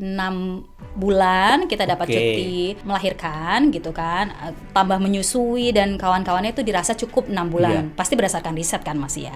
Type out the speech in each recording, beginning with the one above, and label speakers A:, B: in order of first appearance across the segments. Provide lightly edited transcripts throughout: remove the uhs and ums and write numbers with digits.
A: 6 bulan kita dapat cuti melahirkan gitu kan, tambah menyusui dan kawan-kawannya itu dirasa cukup 6 bulan. Pasti berdasarkan riset kan Mas ya.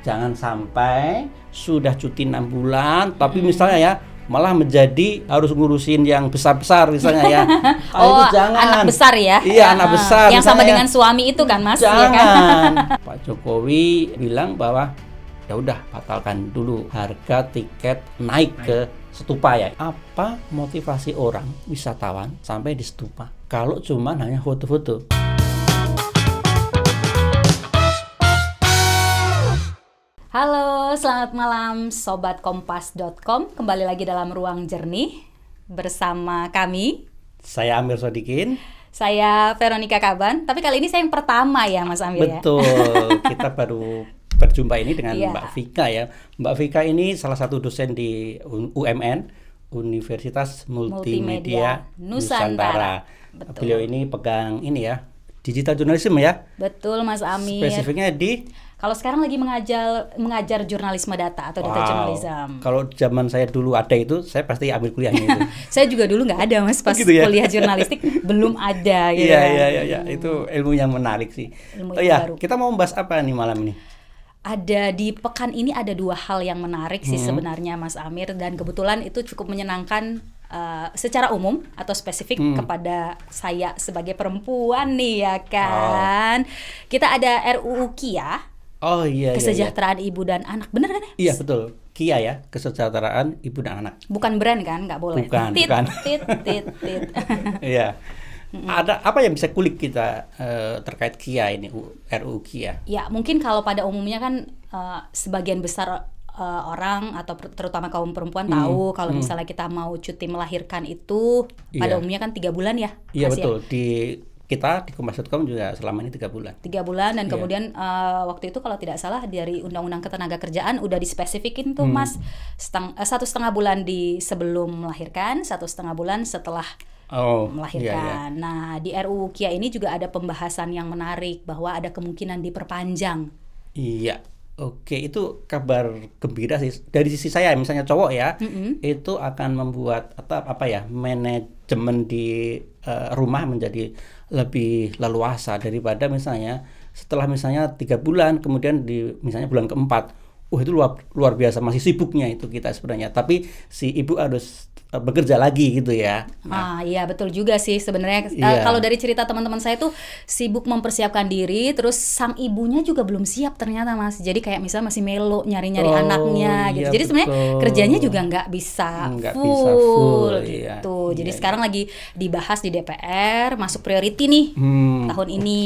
B: Jangan sampai sudah cuti 6 bulan tapi misalnya ya malah menjadi harus ngurusin yang besar-besar misalnya ya.
A: Itu jangan. Anak besar ya?
B: Iya, anak besar.
A: Yang sama dengan suami itu kan Mas?
B: Jangan.
A: Ya kan?
B: Pak Jokowi bilang bahwa ya udah batalkan dulu harga tiket naik ke Stupa ya. Apa motivasi orang wisatawan sampai di Stupa kalau cuma hanya foto-foto?
A: Halo, selamat malam Sobat Kompas.com. Kembali lagi dalam Ruang Jernih bersama kami.
B: Saya Amir Sodikin.
A: Saya Veronica Kaban. Tapi kali ini saya yang pertama ya Mas Amir.
B: Betul, kita baru berjumpa ini dengan Mbak Vika ya. Mbak Vika ini salah satu dosen di UMN, Universitas Multimedia Nusantara. Beliau ini pegang ini ya, digital journalism ya.
A: Betul Mas Amir.
B: Spesifiknya di
A: kalau sekarang lagi mengajar jurnalisme data atau data journalism.
B: Kalau zaman saya dulu ada itu, saya pasti ambil kuliahnya itu.
A: Saya juga dulu nggak ada Mas, pas gitu ya? Kuliah jurnalistik belum ada.
B: Iya, itu ilmu yang menarik sih. Baru. Kita mau membahas apa nih malam ini?
A: Ada di pekan ini ada 2 hal yang menarik sih sebenarnya Mas Amir, dan kebetulan itu cukup menyenangkan secara umum atau spesifik kepada saya sebagai perempuan nih ya kan. Kita ada RUU KIA.
B: Oh iya.
A: Kesejahteraan ibu dan anak, bener kan ya?
B: Iya betul, KIA ya, kesejahteraan ibu dan anak.
A: Bukan brand kan, nggak boleh.
B: Bukan. Iya. Ada apa yang bisa kulik kita terkait KIA ini, RUU KIA?
A: Ya mungkin kalau pada umumnya kan sebagian besar orang atau terutama kaum perempuan tahu kalau misalnya kita mau cuti melahirkan itu pada umumnya kan 3 bulan ya.
B: Iya betul. Kita di Kompas.com juga selama ini 3 bulan.
A: 3 bulan dan kemudian waktu itu kalau tidak salah dari Undang-Undang Ketenagakerjaan udah dispesifikin tuh Mas, 1,5 bulan sebelum melahirkan, 1,5 bulan setelah melahirkan. Nah di RUU KIA ini juga ada pembahasan yang menarik bahwa ada kemungkinan diperpanjang.
B: Iya. Oke, itu kabar gembira sih dari sisi saya, misalnya cowok ya, itu akan membuat manajemen di rumah menjadi lebih leluasa daripada misalnya setelah misalnya 3 bulan kemudian di misalnya bulan keempat, itu luar biasa masih sibuknya itu kita sebenarnya, tapi si ibu harus bekerja lagi gitu ya.
A: Iya betul juga sih sebenarnya. Kalau dari cerita teman-teman saya tuh sibuk mempersiapkan diri, terus sang ibunya juga belum siap ternyata Mas. Jadi kayak misalnya masih melo nyari-nyari anaknya gitu. Jadi sebenarnya kerjanya juga nggak bisa full gitu. Jadi sekarang lagi dibahas di DPR, masuk priority nih tahun ini,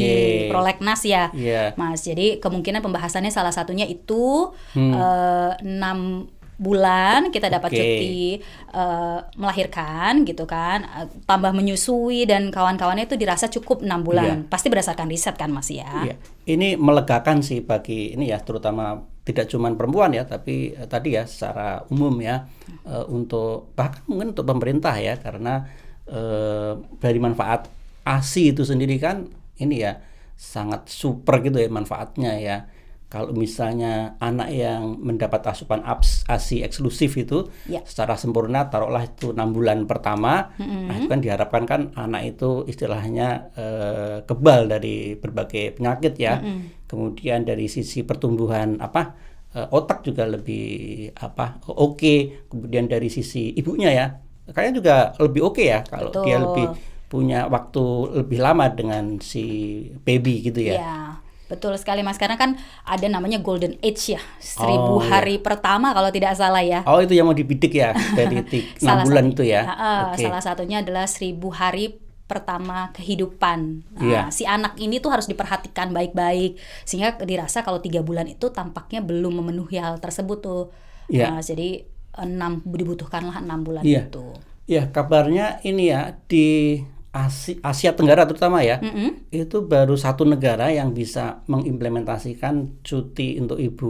A: prolegnas ya Mas. Jadi kemungkinan pembahasannya salah satunya itu 6 bulan kita dapat cuti melahirkan gitu kan, tambah menyusui dan kawan-kawannya itu dirasa cukup 6 bulan. Pasti berdasarkan riset kan Mas ya.
B: Ini melegakan sih bagi ini ya, terutama tidak cuma perempuan ya, tapi tadi ya secara umum ya, untuk bahkan mungkin untuk pemerintah ya, karena dari manfaat ASI itu sendiri kan ini ya sangat super gitu ya manfaatnya ya. Kalau misalnya anak yang mendapat asupan ASI eksklusif itu secara sempurna, taruhlah itu 6 bulan pertama, nah itu kan diharapkan kan anak itu istilahnya kebal dari berbagai penyakit ya. Kemudian dari sisi pertumbuhan otak juga lebih oke. Kemudian dari sisi ibunya ya, kayaknya juga lebih oke ya kalau dia lebih punya waktu lebih lama dengan si baby gitu ya.
A: Betul sekali Mas, karena kan ada namanya golden age ya, 1000 hari pertama kalau tidak salah ya.
B: Itu yang mau dibidik ya dari 6 bulan itu ya.
A: Salah satunya adalah 1000 hari pertama kehidupan. Si anak ini tuh harus diperhatikan baik-baik sehingga dirasa kalau 3 bulan itu tampaknya belum memenuhi hal tersebut tuh. Jadi dibutuhkanlah 6 bulan itu.
B: Ya, kabarnya ini ya di Asia Tenggara terutama ya, itu baru 1 negara yang bisa mengimplementasikan cuti untuk ibu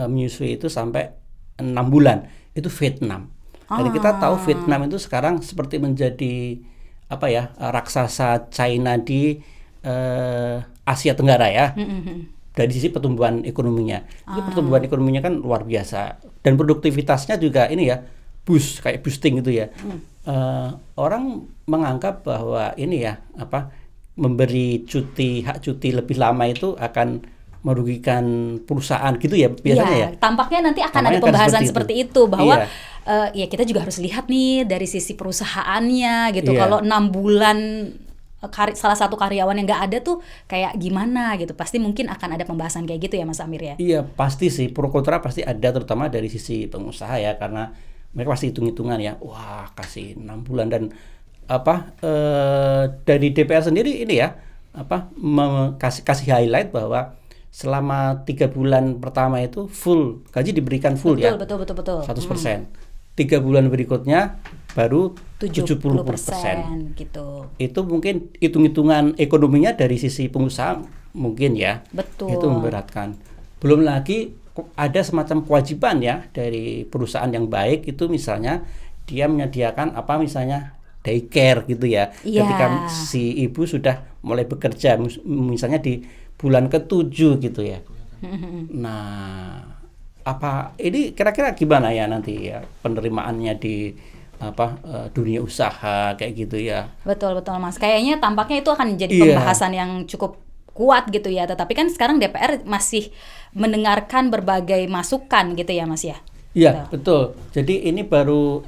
B: menyusui itu sampai 6 bulan. Itu Vietnam. Jadi kita tahu Vietnam itu sekarang seperti menjadi raksasa China di Asia Tenggara ya. Dari sisi pertumbuhan ekonominya. Itu pertumbuhan ekonominya kan luar biasa, dan produktivitasnya juga ini ya boost kayak boosting gitu ya. Orang menganggap bahwa ini ya memberi hak cuti lebih lama itu akan merugikan perusahaan gitu ya biasanya ya.
A: Tampaknya nanti akan ada pembahasan seperti itu bahwa ya kita juga harus lihat nih dari sisi perusahaannya gitu. Kalau 6 bulan salah satu karyawan yang nggak ada tuh kayak gimana gitu, pasti mungkin akan ada pembahasan kayak gitu ya Mas Amir ya.
B: Iya pasti sih, pro kontra pasti ada, terutama dari sisi pengusaha ya, karena mereka pasti hitung-hitungan ya, wah kasih 6 bulan dan dari DPR sendiri ini ya kasih highlight bahwa selama 3 bulan pertama itu full gaji diberikan full
A: betul,
B: ya 100%. 3 bulan berikutnya baru 70%
A: gitu.
B: Itu mungkin hitung-hitungan ekonominya dari sisi pengusaha mungkin ya.
A: Betul.
B: Itu memberatkan. Belum lagi ada semacam kewajiban ya dari perusahaan yang baik itu, misalnya dia menyediakan misalnya daycare gitu ya. Ketika si ibu sudah mulai bekerja misalnya di bulan ke-7 gitu ya. Nah, ini kira-kira gimana ya nanti ya penerimaannya di dunia usaha kayak gitu ya.
A: Betul Mas. Kayaknya tampaknya itu akan menjadi pembahasan yang cukup kuat gitu ya. Tetapi kan sekarang DPR masih mendengarkan berbagai masukan gitu ya Mas ya.
B: Iya, betul. Jadi ini baru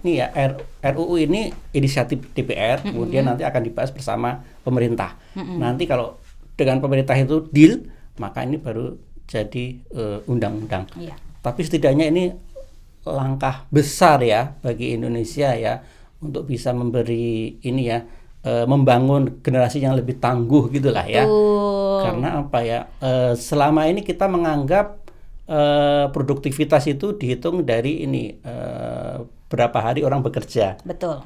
B: RUU ini inisiatif DPR, kemudian nanti akan dibahas bersama pemerintah. Nanti kalau dengan pemerintah itu deal, maka ini baru jadi undang-undang. Tapi setidaknya ini langkah besar ya bagi Indonesia ya untuk bisa memberi ini ya membangun generasi yang lebih tangguh gitulah ya. Karena selama ini kita menganggap produktivitas itu dihitung dari ini berapa hari orang bekerja.
A: Betul.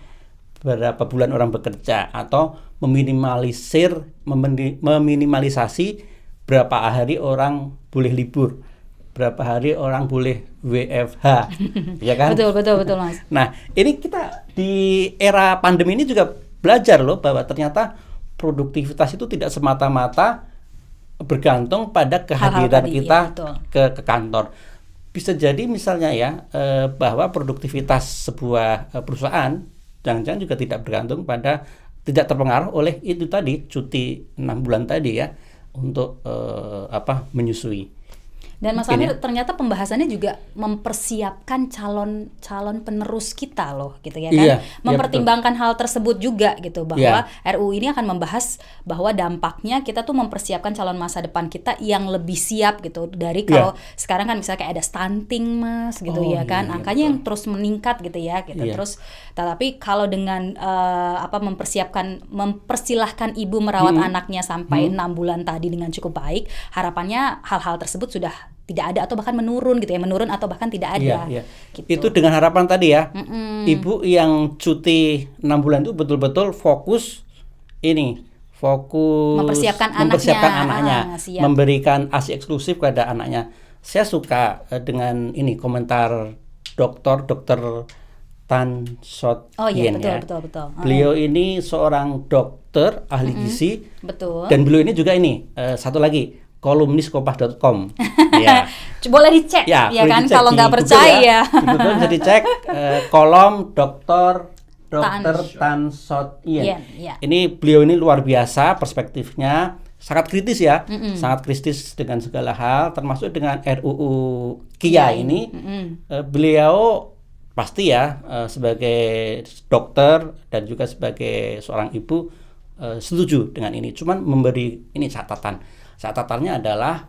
B: Berapa bulan orang bekerja, atau meminimalisasi berapa hari orang boleh libur, berapa hari orang boleh WFH, ya kan?
A: Betul Mas.
B: Nah, ini kita di era pandemi ini juga belajar loh bahwa ternyata produktivitas itu tidak semata-mata bergantung pada kehadiran kita ke kantor. Bisa jadi misalnya ya bahwa produktivitas sebuah perusahaan jangan-jangan juga tidak terpengaruh oleh itu tadi, cuti 6 bulan tadi ya untuk menyusui.
A: Dan Mas Amir, ternyata pembahasannya juga mempersiapkan calon penerus kita loh gitu ya kan. Mempertimbangkan hal tersebut juga gitu, bahwa RUU ini akan membahas bahwa dampaknya kita tuh mempersiapkan calon masa depan kita yang lebih siap gitu. Dari kalau sekarang kan misalnya kayak ada stunting Mas gitu kan. Angkanya yang terus meningkat gitu ya gitu. Terus tetapi kalau dengan mempersilahkan ibu merawat anaknya sampai 6 bulan tadi dengan cukup baik, harapannya hal-hal tersebut sudah tidak ada atau bahkan menurun gitu ya, atau bahkan tidak ada. Gitu.
B: Itu dengan harapan tadi ya, ibu yang cuti 6 bulan itu betul-betul fokus
A: mempersiapkan anaknya,
B: memberikan ASI eksklusif kepada anaknya. Saya suka dengan ini komentar Dr. Tan Sot Yen
A: betul.
B: Beliau ini seorang dokter ahli gizi.
A: Betul.
B: Dan beliau ini juga satu lagi kolumnis kompas.com. Ya.
A: Boleh dicek ya kan kalau nggak percaya.
B: Betul bisa dicek kolom Dr. Tan Sot Yen. Ini beliau ini luar biasa, perspektifnya sangat kritis ya, sangat kritis dengan segala hal, termasuk dengan RUU KIA ini. Beliau pasti ya sebagai dokter dan juga sebagai seorang ibu setuju dengan ini. Cuman memberi ini catatannya adalah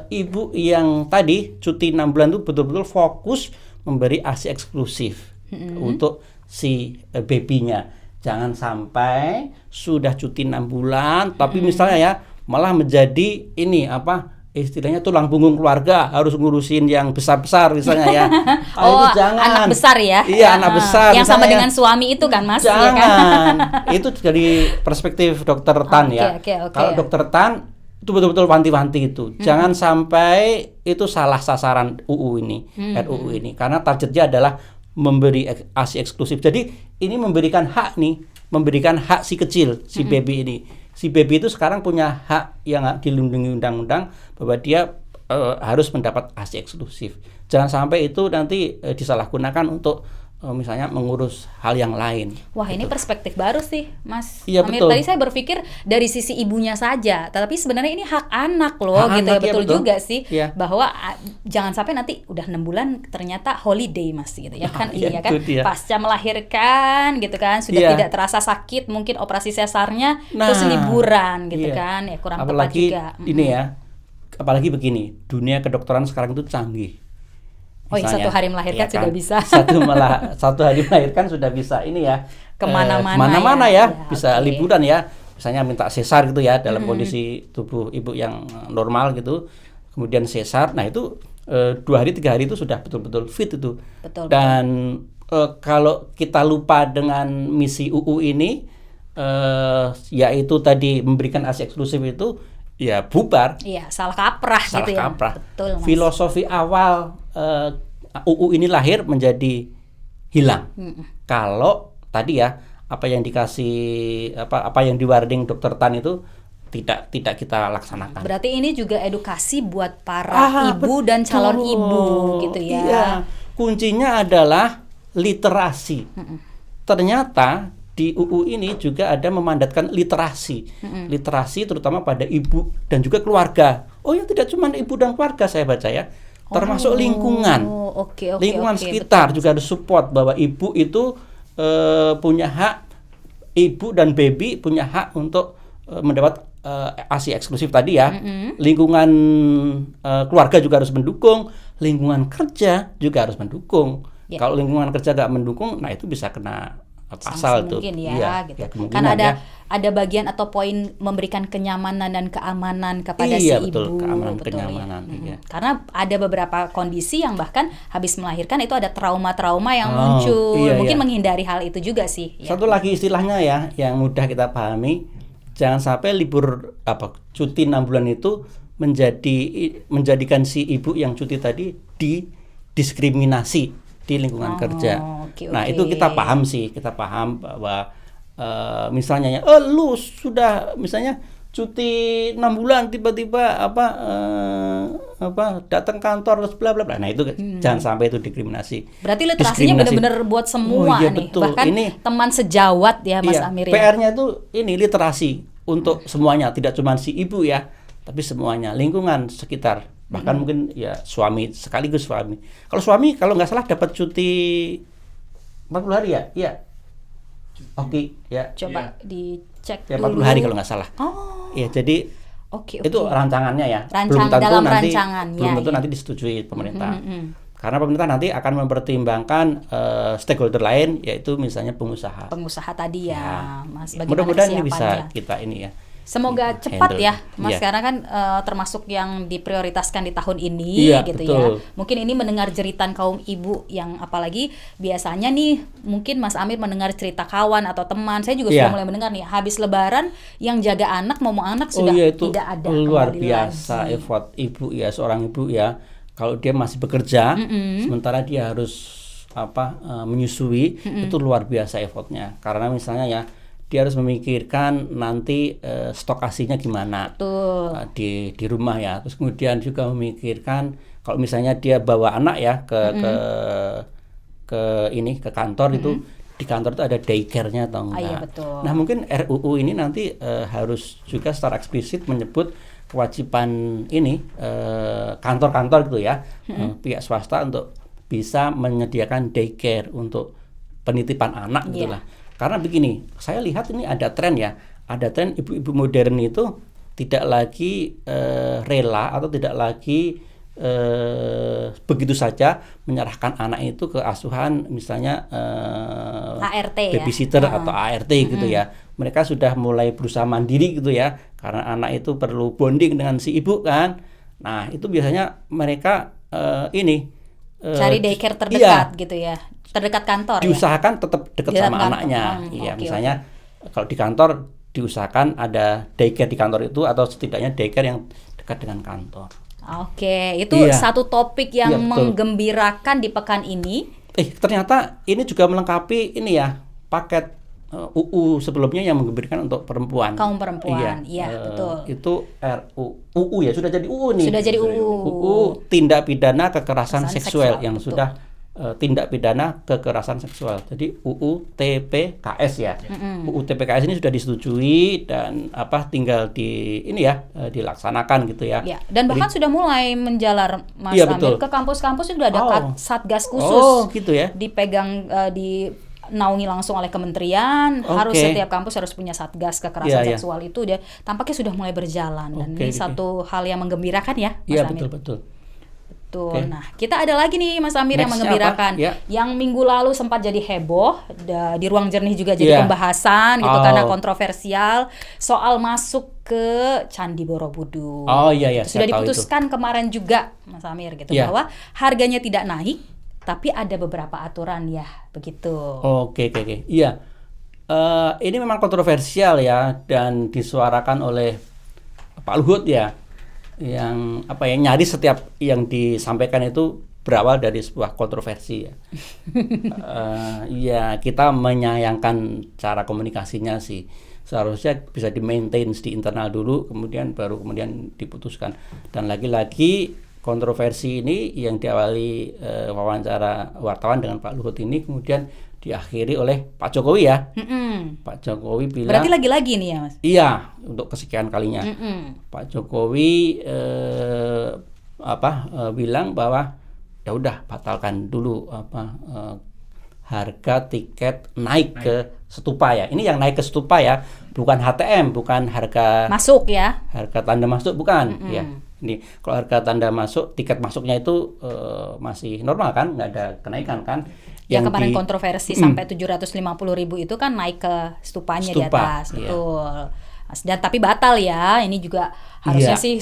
B: ibu yang tadi cuti 6 bulan itu betul-betul fokus memberi ASI eksklusif untuk si babynya. Jangan sampai sudah cuti 6 bulan tapi misalnya ya malah menjadi istilahnya tulang punggung keluarga, harus ngurusin yang besar-besar misalnya ya.
A: Itu jangan. Anak besar ya.
B: Iya, anak besar.
A: Yang sama dengan suami itu kan Mas.
B: Jangan.
A: Ya kan?
B: Itu dari perspektif Dokter Tan ya. Kalau Dokter Tan itu betul-betul wanti-wanti itu. Jangan sampai itu salah sasaran RUU ini. Karena targetnya adalah memberi ASI eksklusif. Jadi ini memberikan hak si kecil, si baby ini. Si baby itu sekarang punya hak yang dilindungi undang-undang bahwa dia harus mendapat ASI eksklusif. Jangan sampai itu nanti disalahgunakan untuk misalnya mengurus hal yang lain.
A: Wah, ini perspektif baru sih, Mas
B: Iya,
A: Amir.
B: betul.
A: Tadi saya berpikir dari sisi ibunya saja, tapi sebenarnya ini hak anak loh,
B: Hak
A: gitu
B: anak,
A: ya.
B: ya,
A: Betul
B: betul.
A: juga sih,
B: Iya.
A: bahwa jangan sampai nanti udah 6 bulan ternyata holiday, Mas, gitu ya kan.
B: Iya,
A: Iya kan,
B: itu dia.
A: pasca melahirkan gitu kan, sudah
B: Iya.
A: tidak terasa sakit, mungkin operasi sesarnya terus
B: Nah,
A: liburan gitu
B: iya.
A: kan, ya kurang
B: Apalagi
A: tepat juga.
B: ini ya, apalagi begini, dunia kedokteran sekarang itu canggih.
A: Oh ya,
B: Misalnya,
A: satu hari melahirkan
B: ya
A: sudah
B: kan,
A: bisa.
B: satu hari melahirkan sudah bisa ini ya,
A: Kemana-mana
B: ya,
A: ya,
B: bisa
A: oke.
B: liburan ya, misalnya minta sesar gitu ya, dalam kondisi tubuh ibu yang normal gitu, kemudian sesar, nah itu 2 hari 3 hari itu sudah betul-betul fit itu.
A: Betul,
B: Dan kalau kita lupa dengan misi UU ini, yaitu tadi memberikan ASI eksklusif itu, ya bubar.
A: Iya, salah kaprah
B: Salah
A: gitu ya.
B: kaprah.
A: Betul, Mas.
B: Filosofi awal UU ini lahir menjadi hilang. Kalau tadi ya apa yang dikasih apa yang di wording Dokter Tan itu tidak kita laksanakan.
A: Berarti ini juga edukasi buat para ibu dan calon
B: betul.
A: ibu gitu ya.
B: Iya. Kuncinya adalah literasi. Ternyata di UU ini juga ada memandatkan literasi. Literasi terutama pada ibu dan juga keluarga. Oh ya, tidak cuma ibu dan keluarga saya baca ya. Termasuk lingkungan.
A: Oke,
B: Lingkungan sekitar juga harus support bahwa ibu itu punya hak, ibu dan baby punya hak untuk mendapat ASI eksklusif tadi ya. Lingkungan keluarga juga harus mendukung, lingkungan kerja juga harus mendukung.
A: Ya.
B: Kalau lingkungan kerja nggak mendukung, nah itu bisa kena pasal tuh.
A: Mungkin ya,
B: Iya,
A: gitu.
B: ya, kemungkinan
A: Kan ada
B: ya.
A: ada bagian atau poin memberikan kenyamanan dan keamanan kepada
B: Iya,
A: si
B: betul,
A: ibu.
B: keamanan,
A: Betul,
B: kenyamanan,
A: ya.
B: iya.
A: Karena ada beberapa kondisi yang bahkan habis melahirkan itu ada trauma-trauma yang
B: Oh,
A: muncul.
B: iya,
A: Mungkin
B: iya.
A: menghindari hal itu juga sih. Ya.
B: Satu lagi istilahnya ya yang mudah kita pahami, jangan sampai libur cuti 6 bulan itu menjadikan si ibu yang cuti tadi didiskriminasi di lingkungan kerja.
A: Oke,
B: Nah,
A: oke.
B: itu kita paham bahwa misalnya lu sudah misalnya cuti 6 bulan tiba-tiba datang kantor terus bla bla bla. Nah, itu jangan sampai itu diskriminasi.
A: Berarti literasinya benar-benar buat semua
B: iya,
A: nih.
B: betul.
A: Bahkan
B: Ini
A: teman sejawat ya Mas
B: iya,
A: Amir ya.
B: PR-nya itu ini literasi untuk semuanya, tidak cuma si ibu ya, tapi semuanya, lingkungan sekitar, bahkan mungkin ya suami, sekaligus suami. Kalau suami kalau nggak salah dapat cuti 40 hari ya? Iya. Oke, ya.
A: Coba dicek
B: Ya,
A: dulu.
B: 40 hari kalau nggak salah.
A: Oh,
B: Iya, jadi
A: oke.
B: itu rancangannya ya.
A: Dalam rancangannya,
B: belum tentu
A: ya.
B: nanti disetujui pemerintah. Karena pemerintah nanti akan mempertimbangkan stakeholder lain, yaitu misalnya pengusaha.
A: Pengusaha tadi ya, Mas. Bagaimana
B: Mudah-mudahan ini bisa
A: kesiapannya?
B: kita ini ya.
A: Semoga
B: handle.
A: cepat ya, Mas.
B: Iya.
A: Karena kan termasuk yang diprioritaskan di tahun ini,
B: Iya,
A: gitu
B: betul.
A: ya. Mungkin ini mendengar jeritan kaum ibu yang apalagi biasanya nih, mungkin Mas Amir mendengar cerita kawan atau teman. Saya juga
B: Iya.
A: sudah mulai mendengar nih. Habis Lebaran, yang jaga anak, ngomong anak sudah
B: iya, itu
A: tidak ada.
B: luar
A: kembali
B: biasa
A: lagi.
B: effort ibu ya, seorang ibu ya. Kalau dia masih bekerja, sementara dia harus menyusui, itu luar biasa effortnya. Karena misalnya ya, dia harus memikirkan nanti stok ASI-nya gimana.
A: Betul.
B: Di rumah ya. Terus kemudian juga memikirkan kalau misalnya dia bawa anak ya ke kantor itu, di kantor itu ada daycare-nya atau enggak.
A: Iya, betul.
B: Nah, mungkin RUU ini nanti harus juga secara eksplisit menyebut kewajiban ini kantor-kantor gitu ya, pihak swasta untuk bisa menyediakan daycare untuk penitipan anak gitu lah. Karena begini, saya lihat ini ada tren ya, ada tren ibu-ibu modern itu tidak lagi rela atau tidak lagi begitu saja menyerahkan anak itu ke asuhan misalnya
A: ART
B: babysitter
A: ya.
B: atau ART gitu ya. Mereka sudah mulai berusaha mandiri gitu ya, karena anak itu perlu bonding dengan si ibu kan. Nah, itu biasanya mereka
A: cari daycare terdekat gitu ya, terdekat kantor.
B: Diusahakan tetap dekat sama
A: kantor.
B: anaknya. Iya,
A: Oke,
B: misalnya kalau di kantor diusahakan ada daycare di kantor itu, atau setidaknya daycare yang dekat dengan kantor.
A: Oke, itu
B: Iya.
A: satu topik yang
B: Iya, betul.
A: menggembirakan di pekan ini.
B: Ternyata ini juga melengkapi ini ya, paket UU sebelumnya yang menggembirakan untuk perempuan.
A: Kaum perempuan, iya, betul.
B: Itu UU ya, sudah jadi UU nih.
A: Sudah jadi UU.
B: UU tindak pidana kekerasan seksual yang
A: betul.
B: sudah tindak pidana kekerasan seksual. Jadi UU TPKS ya. UU TPKS ini sudah disetujui dan tinggal dilaksanakan gitu ya.
A: Ya, dan bahkan sudah mulai menjalar Mas Amir ke kampus-kampus sudah ada satgas khusus.
B: Gitu ya.
A: Dipegang naungi langsung oleh kementerian, harus setiap kampus harus punya satgas kekerasan seksual itu dia tampaknya sudah mulai berjalan dan ini satu hal yang menggembirakan ya Mas Amir.
B: Betul.
A: Nah, kita ada lagi nih Mas Amir yang menggembirakan. Yang minggu lalu sempat jadi heboh, di Ruang Jernih juga jadi pembahasan gitu karena kontroversial soal masuk ke Candi Borobudur. Sudah diputuskan kemarin juga Mas Amir gitu bahwa harganya tidak naik, tapi ada beberapa aturan ya, begitu.
B: Oke. Iya. Ini memang kontroversial ya dan disuarakan oleh Pak Luhut ya. Yang nyaris setiap yang disampaikan itu berawal dari sebuah kontroversi ya. Kita menyayangkan cara komunikasinya sih. Seharusnya bisa di-maintain di internal dulu, kemudian diputuskan. Dan lagi-lagi kontroversi ini yang diawali wawancara wartawan dengan Pak Luhut ini kemudian diakhiri oleh Pak Jokowi ya. Pak Jokowi bilang.
A: Berarti lagi-lagi nih ya Mas?
B: Iya, untuk kesekian kalinya. Pak Jokowi bilang bahwa ya udah batalkan dulu harga tiket naik ke stupa ya. Ini yang naik ke stupa ya, bukan HTM, bukan harga
A: masuk ya.
B: Harga tanda masuk bukan ya. Ini kalau harga tanda masuk, tiket masuknya itu masih normal kan, nggak ada kenaikan kan.
A: Yang kemarin kontroversi sampai 750.000 itu kan naik ke stupanya di atas, betul. Dan tapi batal ya, ini juga harusnya sih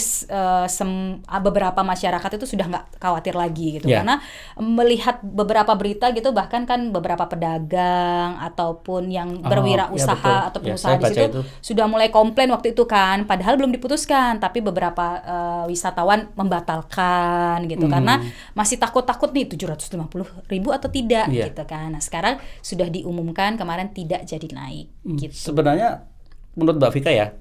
A: beberapa masyarakat itu sudah nggak khawatir lagi gitu karena melihat beberapa berita gitu, bahkan kan beberapa pedagang ataupun yang berwirausaha atau pengusaha di situ sudah mulai komplain waktu itu kan, padahal belum diputuskan tapi beberapa wisatawan membatalkan gitu karena masih takut-takut nih 750.000 atau tidak gitu kan. Nah sekarang sudah diumumkan kemarin tidak jadi naik gitu.
B: Sebenarnya menurut Mbak Vika ya,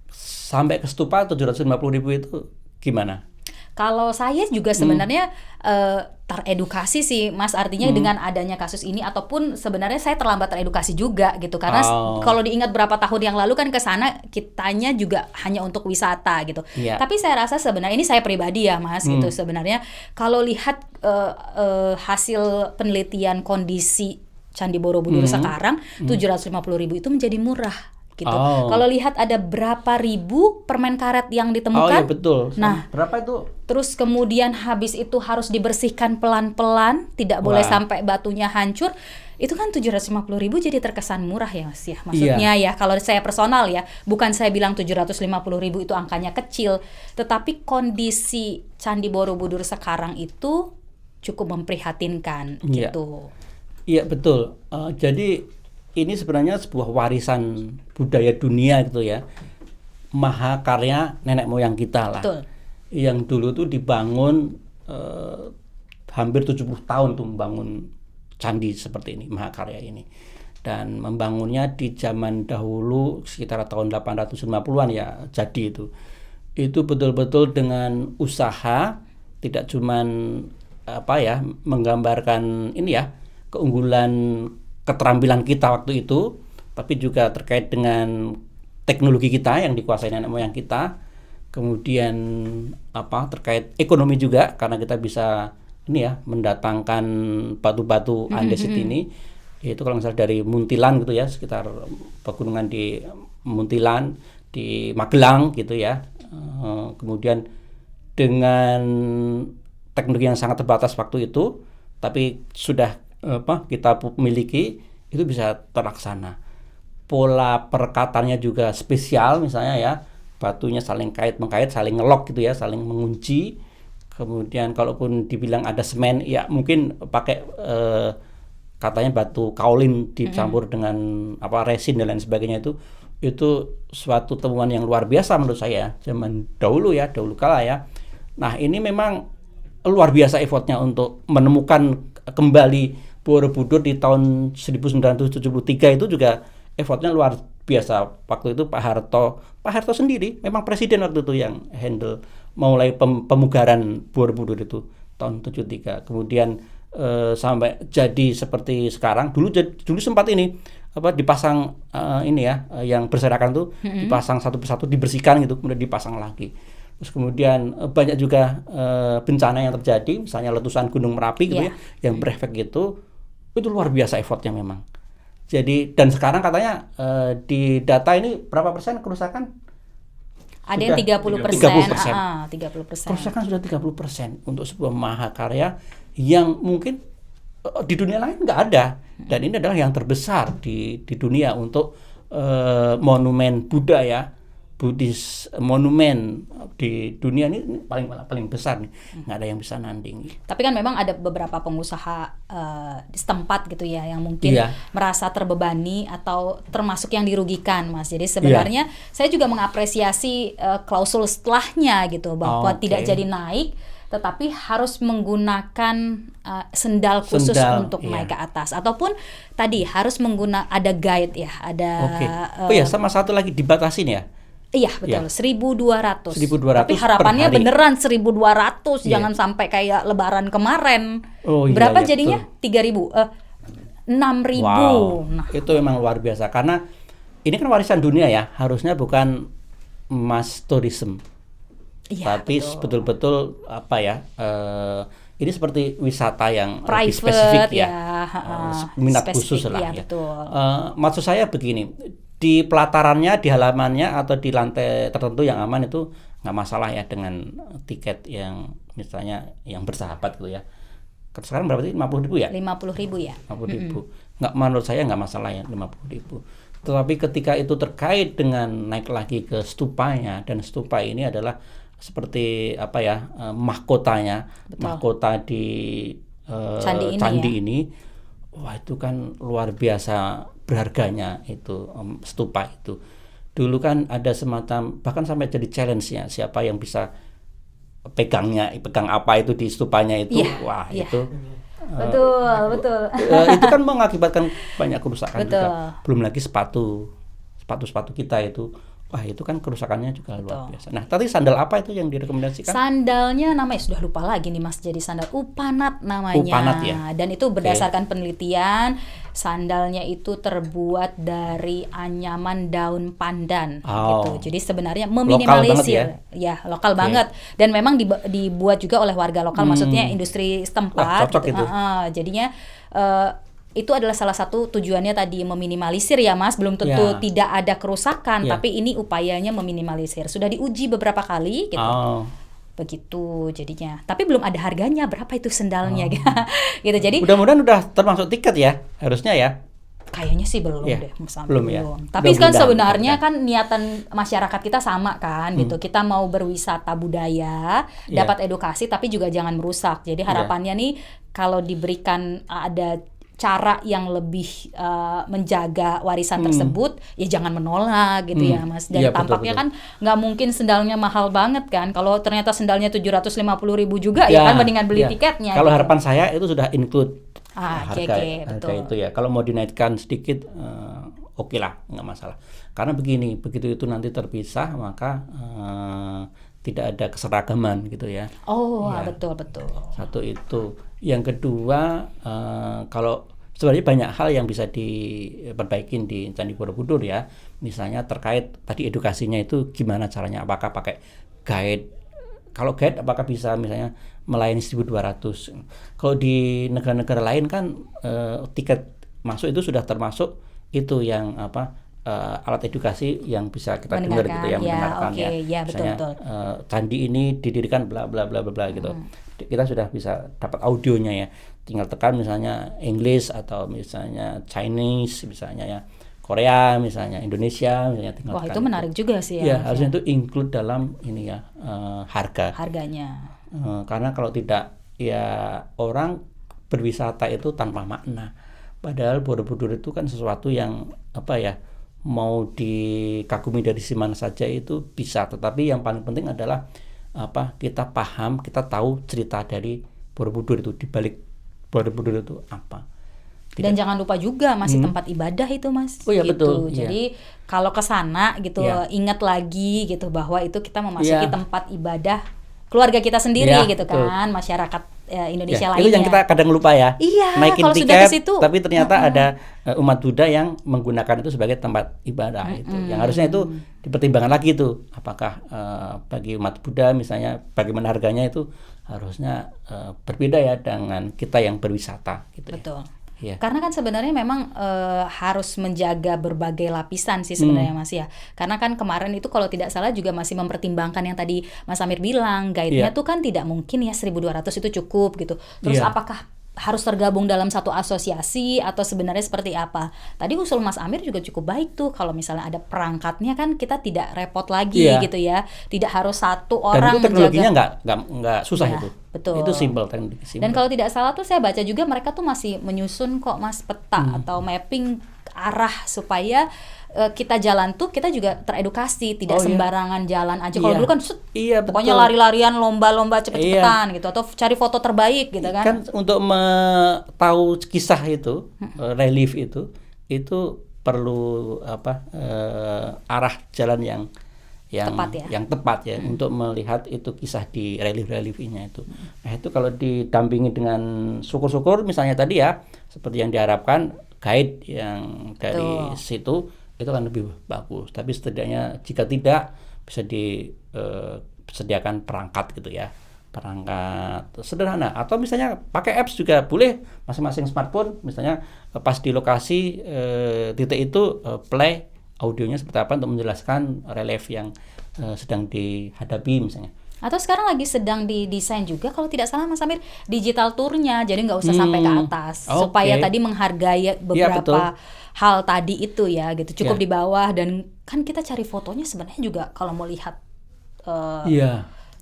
B: sampai ke stupa 750.000 itu gimana?
A: Kalau saya juga sebenarnya teredukasi sih Mas, artinya dengan adanya kasus ini ataupun sebenarnya saya terlambat teredukasi juga gitu karena kalau diingat berapa tahun yang lalu kan ke sana kitanya juga hanya untuk wisata gitu. Tapi saya rasa sebenarnya ini saya pribadi ya Mas gitu, sebenarnya kalau lihat hasil penelitian kondisi Candi Borobudur sekarang 750.000 itu menjadi murah gitu. Kalau lihat ada berapa ribu permen karet yang ditemukan.
B: Betul.
A: Nah,
B: berapa itu?
A: Terus kemudian habis itu harus dibersihkan pelan-pelan, tidak boleh sampai batunya hancur. Itu kan 750.000 jadi terkesan murah ya Mas ya. Maksudnya ya kalau saya personal ya, bukan saya bilang 750.000 itu angkanya kecil, tetapi kondisi Candi Borobudur sekarang itu cukup memprihatinkan gitu.
B: Iya betul. Jadi ini sebenarnya sebuah warisan budaya dunia gitu ya, mahakarya nenek moyang kita lah.
A: Betul.
B: Yang dulu tuh dibangun hampir 70 tahun tuh membangun candi seperti ini, mahakarya ini. Dan membangunnya di zaman dahulu sekitar tahun 850-an ya jadi itu. Itu betul-betul dengan usaha, tidak cuman menggambarkan ini ya, keunggulan keterampilan kita waktu itu, tapi juga terkait dengan teknologi kita yang dikuasai nenek moyang kita, kemudian terkait ekonomi juga karena kita bisa mendatangkan batu-batu andesit ini, yaitu kalau misalnya dari Muntilan gitu ya, sekitar pegunungan di Muntilan, di Magelang gitu ya, kemudian dengan teknologi yang sangat terbatas waktu itu, tapi sudah kita miliki, itu bisa terlaksana. Pola perekatannya juga spesial misalnya ya, batunya saling kait-mengkait, saling ngelok gitu ya, saling mengunci. Kemudian kalaupun dibilang ada semen, ya mungkin pakai katanya batu kaolin dicampur dengan resin dan lain sebagainya, itu suatu temuan yang luar biasa menurut saya zaman dahulu kala ya. Nah ini memang luar biasa effortnya untuk menemukan kembali Borobudur di tahun 1973 itu juga effortnya luar biasa. Waktu itu Pak Harto sendiri memang presiden waktu itu yang handle mulai pemugaran Borobudur itu tahun 73. Kemudian sampai jadi seperti sekarang. Dulu sempat ini dipasang ini ya, yang berserakan tuh dipasang satu persatu, dibersihkan gitu, kemudian dipasang lagi. Terus kemudian banyak juga bencana yang terjadi, misalnya letusan Gunung Merapi gitu ya, yang berefek gitu, itu luar biasa effortnya memang. Jadi dan sekarang katanya di data ini berapa persen kerusakan?
A: Ada yang 30%. 30%.
B: Kerusakan sudah 30% untuk sebuah mahakarya yang mungkin di dunia lain nggak ada, dan ini adalah yang terbesar di dunia untuk monumen Buddha ya, Buddhis monumen di dunia ini paling besar nih, nggak ada yang bisa nanding.
A: Tapi kan memang ada beberapa pengusaha di setempat gitu ya yang mungkin merasa terbebani atau termasuk yang dirugikan, Mas. Jadi sebenarnya saya juga mengapresiasi klausul setelahnya gitu, bahwa tidak jadi naik, tetapi harus menggunakan sendal khusus untuk naik ke atas, ataupun tadi harus ada guide ya, ada.
B: Sama satu lagi dibatasin ya.
A: Iya betul, 1.200. Tapi harapannya beneran 1.200, jangan sampai kayak Lebaran kemarin. Berapa jadinya? 3.000, 6.000.
B: Wow, itu memang luar biasa, karena ini kan warisan dunia ya, harusnya bukan mass tourism. Tapi betul-betul ini seperti wisata yang lebih spesifik ya, minat khusus lah ya. Maksud saya begini, di pelatarannya, di halamannya atau di lantai tertentu yang aman itu nggak masalah ya, dengan tiket yang misalnya yang bersahabat gitu ya. Sekarang berapa sih? 50.000 ya?
A: 50.000 ya.
B: 50.000. Nggak, menurut saya nggak masalah ya 50.000. Tetapi ketika itu terkait dengan naik lagi ke stupanya, dan stupa ini adalah seperti mahkotanya, mahkota di candi ini. Wah, itu kan luar biasa berharganya itu stupa itu. Dulu kan ada semacam, bahkan sampai jadi challenge-nya, siapa yang bisa pegang apa itu di stupanya itu. Itu
A: betul.
B: Itu kan mengakibatkan banyak kerusakan juga. Belum lagi sepatu kita itu. Wah, itu kan kerusakannya juga luar biasa. Nah, tadi sandal apa itu yang direkomendasikan?
A: Sandalnya namanya sudah lupa lagi nih, Mas. Jadi sandal Upanat namanya.
B: Upanat ya.
A: Dan itu berdasarkan penelitian, sandalnya itu terbuat dari anyaman daun pandan gitu. Jadi sebenarnya meminimalisir, lokal banget. Dan memang dibuat juga oleh warga lokal, maksudnya industri setempat.
B: Cocok gitu.
A: Jadinya itu adalah salah satu tujuannya tadi, meminimalisir ya, Mas. Belum tentu tidak ada kerusakan, tapi ini upayanya meminimalisir. Sudah diuji beberapa kali gitu. Begitu jadinya. Tapi belum ada harganya berapa itu sendalnya gitu. Jadi
B: mudah-mudahan udah termasuk tiket ya, harusnya ya.
A: Kayaknya sih belum deh,
B: belum ya.
A: Tapi kan sebenarnya kan niatan masyarakat kita sama kan gitu. Kita mau berwisata budaya, dapat edukasi, tapi juga jangan merusak. Jadi harapannya nih kalau diberikan ada cara yang lebih menjaga warisan tersebut, ya jangan menolak gitu ya, Mas. Dan tampaknya kan nggak mungkin sendalnya mahal banget kan. Kalau ternyata sendalnya 750.000 juga ya kan, mendingan beli tiketnya.
B: Kalau harapan saya itu sudah include harga
A: betul.
B: itu ya. Kalau mau dinaikkan sedikit, oke lah, nggak masalah. Karena begini, begitu itu nanti terpisah, maka tidak ada keseragaman gitu ya.
A: Betul.
B: Satu itu. Yang kedua, kalau sebenarnya banyak hal yang bisa diperbaikin di Candi Borobudur ya. Misalnya terkait tadi edukasinya itu gimana caranya, apakah pakai guide. Kalau guide apakah bisa misalnya melayani 1.200. Kalau di negara-negara lain kan tiket masuk itu sudah termasuk itu yang alat edukasi yang bisa kita dengar gitu ya, mendengarkan ya. Misalnya betul. Candi ini didirikan bla bla bla bla gitu. Kita sudah bisa dapat audionya ya. Tinggal tekan misalnya English atau misalnya Chinese misalnya ya. Korea misalnya, Indonesia misalnya, tinggal tekan.
A: Itu menarik juga sih ya.
B: Harusnya itu include dalam ini ya,
A: harganya.
B: Karena kalau tidak ya orang berwisata itu tanpa makna. Padahal Borobudur itu kan sesuatu yang mau dikagumi dari si mana saja itu bisa, tetapi yang paling penting adalah kita paham, kita tahu cerita dari Borobudur itu, di balik Borobudur itu apa.
A: Dan jangan lupa juga masih tempat ibadah itu, Mas.
B: Betul.
A: Jadi kalau ke sana gitu, ingat lagi gitu bahwa itu kita memasuki tempat ibadah keluarga kita sendiri gitu kan, masyarakat Indonesia
B: ya,
A: lainnya.
B: Itu yang kita kadang lupa ya.
A: Iya,
B: naikin
A: kalau
B: tiket,
A: sudah ke situ,
B: tapi ternyata ada umat Buddha yang menggunakan itu sebagai tempat ibadah itu. Yang harusnya itu dipertimbangkan lagi tuh, apakah bagi umat Buddha misalnya bagaimana harganya itu harusnya berbeda ya dengan kita yang berwisata gitu.
A: Betul.
B: Ya.
A: Karena kan sebenarnya memang harus menjaga berbagai lapisan sih sebenarnya Mas ya. Karena kan kemarin itu kalau tidak salah juga masih mempertimbangkan yang tadi Mas Amir bilang, guide-nya tuh kan tidak mungkin ya 1.200 itu cukup gitu. Terus apakah harus tergabung dalam satu asosiasi atau sebenarnya seperti apa? Tadi usul Mas Amir juga cukup baik tuh, kalau misalnya ada perangkatnya kan kita tidak repot lagi gitu ya, tidak harus satu orang
B: menjaga. Dan itu teknologinya nggak susah
A: ya,
B: itu.
A: Betul.
B: Itu simple.
A: Dan kalau tidak salah tuh saya baca juga mereka tuh masih menyusun kok Mas peta atau mapping arah supaya kita jalan tuh kita juga teredukasi, tidak sembarangan jalan aja. Kalau dulu kan pokoknya lari-larian, lomba-lomba cepet-cepetan gitu, atau cari foto terbaik gitu kan.
B: Kan untuk tahu kisah itu, relief itu perlu arah jalan yang tepat ya untuk melihat itu kisah di relief-reliefnya itu. Nah, itu kalau didampingi dengan syukur-syukur misalnya tadi ya, seperti yang diharapkan guide yang dari situ itu kan lebih bagus. Tapi setidaknya jika tidak bisa disediakan perangkat gitu ya, perangkat sederhana, atau misalnya pakai apps juga boleh, masing-masing smartphone misalnya pas di lokasi titik itu play audionya seperti apa untuk menjelaskan relief yang sedang dihadapi misalnya.
A: Atau sekarang lagi sedang didesain juga kalau tidak salah Mas Amir, digital tournya, jadi nggak usah sampai ke atas, supaya tadi menghargai beberapa hal tadi itu ya gitu, cukup di bawah. Dan kan kita cari fotonya sebenarnya juga kalau mau lihat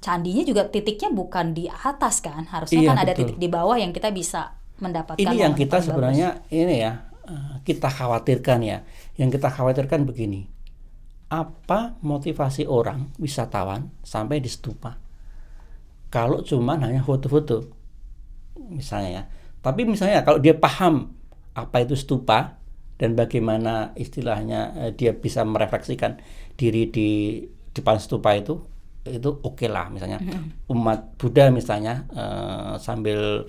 A: candinya juga titiknya bukan di atas kan, harusnya kan ada titik di bawah yang kita bisa mendapatkan.
B: Ini yang kita sebenarnya kita khawatirkan ya. Yang kita khawatirkan begini, apa motivasi orang wisatawan sampai di stupa kalau cuman hanya foto-foto misalnya ya. Tapi misalnya kalau dia paham apa itu stupa dan bagaimana istilahnya dia bisa merefleksikan diri di depan stupa itu oke lah misalnya. Umat Buddha misalnya sambil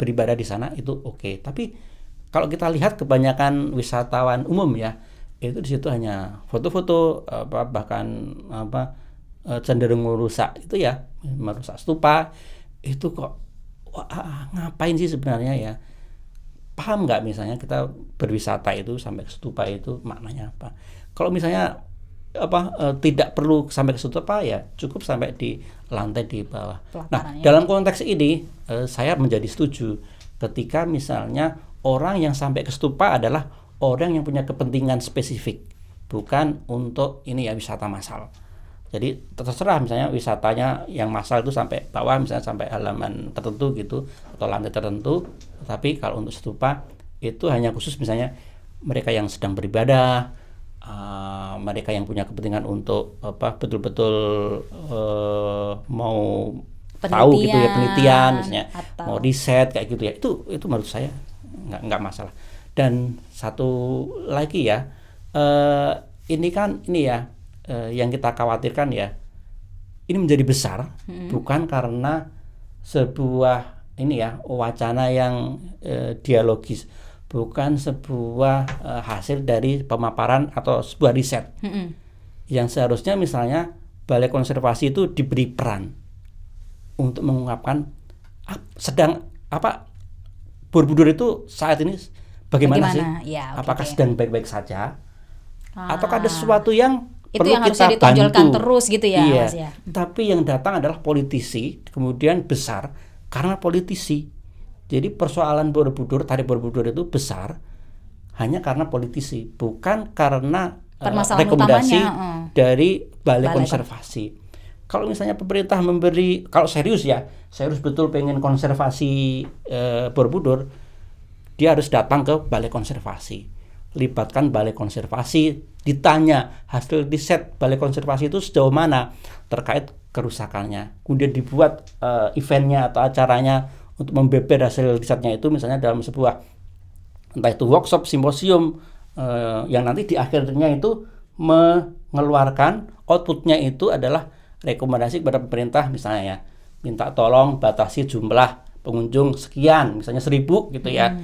B: beribadah di sana itu oke. Tapi kalau kita lihat kebanyakan wisatawan umum ya, itu di situ hanya foto-foto, bahkan cenderung merusak stupa. Itu kok ngapain sih sebenarnya ya? Paham nggak misalnya kita berwisata itu sampai ke stupa itu maknanya apa? Kalau misalnya tidak perlu sampai ke stupa ya cukup sampai di lantai di bawah. Nah, dalam konteks ini saya menjadi setuju ketika misalnya orang yang sampai ke stupa adalah orang yang punya kepentingan spesifik, bukan untuk wisata massal. Jadi terserah misalnya wisatanya yang massal itu sampai bawah, misalnya sampai halaman tertentu gitu atau lantai tertentu. Tapi kalau untuk stupa itu hanya khusus misalnya mereka yang sedang beribadah, mereka yang punya kepentingan untuk betul-betul mau tahu gitu ya, penelitian misalnya, mau riset kayak gitu ya. Itu menurut saya nggak masalah. Dan satu lagi ya, yang kita khawatirkan ya, ini menjadi besar bukan karena sebuah wacana yang dialogis, bukan sebuah hasil dari pemaparan atau sebuah riset. Yang seharusnya misalnya Balai Konservasi itu diberi peran untuk mengungkapkan sedang Borobudur itu saat ini bagaimana sih?
A: Ya,
B: apakah sedang baik-baik saja? Ataukah ada sesuatu yang
A: itu
B: perlu
A: yang
B: kita
A: harusnya ditonjolkan
B: bantu
A: terus gitu ya,
B: iya.
A: Mas ya.
B: Tapi yang datang adalah politisi, kemudian besar karena politisi. Jadi persoalan Borobudur, Tari Borobudur itu besar hanya karena politisi, bukan karena rekomendasi dari Balai Konservasi. Kalau misalnya pemerintah kalau serius betul pengen konservasi Borobudur, dia harus datang ke Balai Konservasi, libatkan Balai Konservasi, ditanya hasil riset Balai Konservasi itu sejauh mana terkait kerusakannya, kemudian dibuat eventnya atau acaranya untuk membeber hasil risetnya itu, misalnya dalam sebuah entah itu workshop, simposium, yang nanti di akhirnya itu mengeluarkan outputnya itu adalah rekomendasi kepada pemerintah misalnya ya, minta tolong batasi jumlah pengunjung sekian, misalnya 1.000 gitu ya.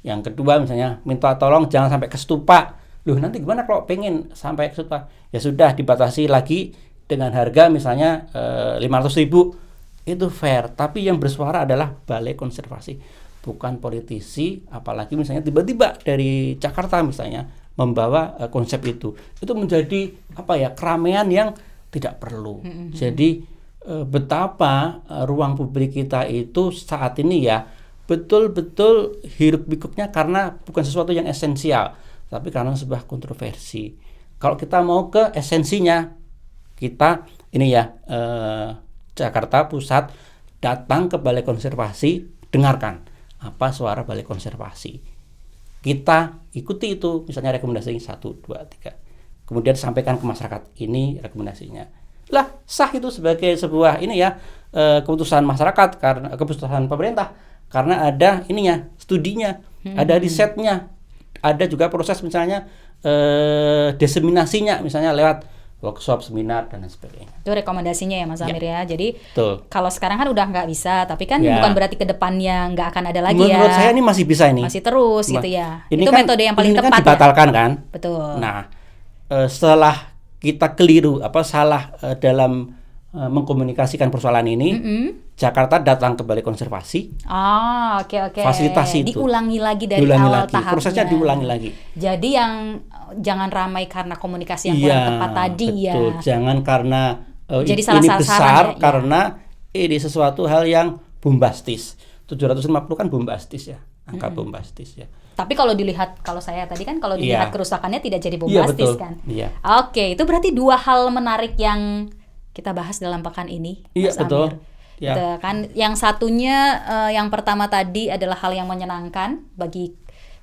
B: Yang kedua misalnya minta tolong jangan sampai ke stupa. Loh nanti gimana kalau pengen sampai ke stupa? Ya sudah dibatasi lagi dengan harga misalnya 500.000. Itu fair, tapi yang bersuara adalah Balai Konservasi, bukan politisi, apalagi misalnya tiba-tiba dari Jakarta misalnya membawa konsep itu menjadi keramaian yang tidak perlu. Jadi betapa ruang publik kita itu saat ini ya betul-betul hiruk pikuknya karena bukan sesuatu yang esensial, tapi karena sebuah kontroversi. Kalau kita mau ke esensinya, kita ini ya Jakarta Pusat datang ke Balai Konservasi, dengarkan apa suara Balai Konservasi. Kita ikuti itu, misalnya rekomendasi 1, 2, 3. Kemudian sampaikan ke masyarakat, ini rekomendasinya. Lah, sah itu sebagai sebuah keputusan masyarakat, karena keputusan pemerintah, karena ada studinya, ada risetnya, ada juga proses misalnya diseminasinya, misalnya lewat workshop, seminar, dan lain sebagainya.
A: Itu rekomendasinya ya Mas Amir ya. Jadi kalau sekarang kan udah nggak bisa, tapi kan bukan berarti ke depannya nggak akan ada lagi.
B: Menurut saya ini masih bisa ini.
A: Masih terus gitu ya.
B: Itu
A: kan, metode yang paling tepat.
B: Kan dibatalkan kan?
A: Betul.
B: Nah, setelah kita keliru salah dalam mengkomunikasikan persoalan ini, Jakarta datang ke Balai Konservasi.
A: Oke.
B: Fasilitasi itu.
A: Diulangi lagi dari awal tahapnya.
B: Prosesnya diulangi lagi.
A: Jadi yang jangan ramai karena komunikasi yang kurang tepat tadi
B: betul.
A: ya.
B: Jangan karena
A: jadi
B: ini besar
A: ya.
B: karena ini sesuatu hal yang bombastis. 750 kan bombastis ya, angka bombastis ya.
A: Tapi kalau saya tadi kan kalau dilihat kerusakannya tidak jadi
B: Iya,
A: bombastis
B: betul.
A: kan.
B: Iya.
A: Oke, itu berarti 2 hal menarik yang kita bahas dalam pekan ini,
B: Mas
A: Amir.
B: Ya.
A: Gitu, kan yang satunya yang pertama tadi adalah hal yang menyenangkan bagi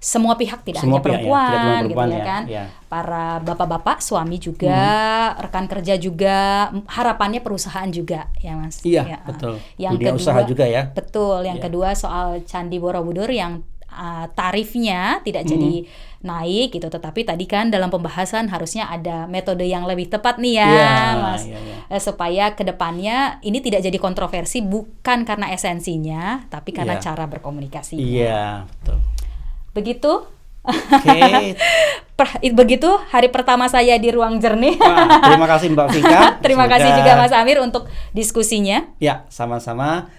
A: semua pihak, tidak hanya perempuan, gitu ya kan. Ya. Para bapak-bapak, suami juga, rekan kerja juga, harapannya perusahaan juga ya Mas.
B: Iya,
A: ya.
B: betul.
A: Yang
B: dunia
A: kedua,
B: usaha juga ya.
A: Betul, yang kedua soal Candi Borobudur yang tarifnya tidak jadi naik gitu, tetapi tadi kan dalam pembahasan harusnya ada metode yang lebih tepat nih ya Mas. Supaya kedepannya ini tidak jadi kontroversi, bukan karena esensinya tapi karena cara berkomunikasi.
B: Iya, betul.
A: Begitu.
B: Oke.
A: Begitu hari pertama saya di Ruang Jernih.
B: Wah, terima kasih Mbak Vika.
A: Terima kasih juga Mas Amir untuk diskusinya.
B: Ya, sama-sama.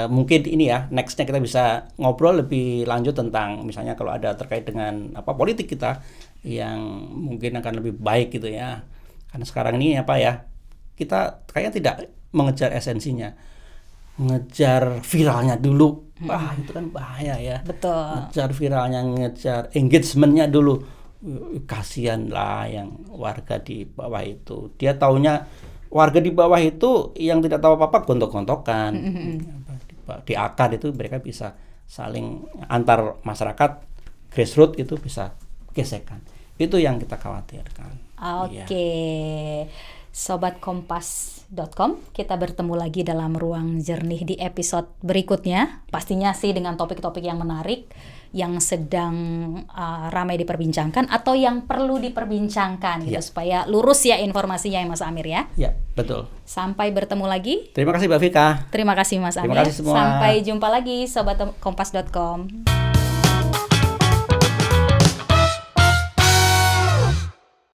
B: Mungkin ini ya, nextnya kita bisa ngobrol lebih lanjut tentang misalnya kalau ada terkait dengan politik kita yang mungkin akan lebih baik gitu ya. Karena sekarang ini kita kayaknya tidak mengejar esensinya, mengejar viralnya dulu. Wah, itu kan bahaya ya.
A: Betul.
B: Ngejar viralnya, ngejar engagementnya dulu. Kasihan lah yang warga di bawah itu. Dia taunya warga di bawah itu yang tidak tahu apa-apa gontok-gontokan. Di akar itu mereka bisa saling antar masyarakat grassroots itu bisa gesekan. Itu yang kita khawatirkan.
A: Oke. Sobat Kompas.com, kita bertemu lagi dalam Ruang Jernih di episode berikutnya. Pastinya sih dengan topik-topik yang menarik yang sedang ramai diperbincangkan atau yang perlu diperbincangkan gitu, supaya lurus ya informasinya ya Mas Amir ya.
B: Ya, betul.
A: Sampai bertemu lagi.
B: Terima kasih Mbak Vika.
A: Terima kasih Mas Amir.
B: Terima kasih semua.
A: Sampai jumpa lagi Sobat Kompas.com.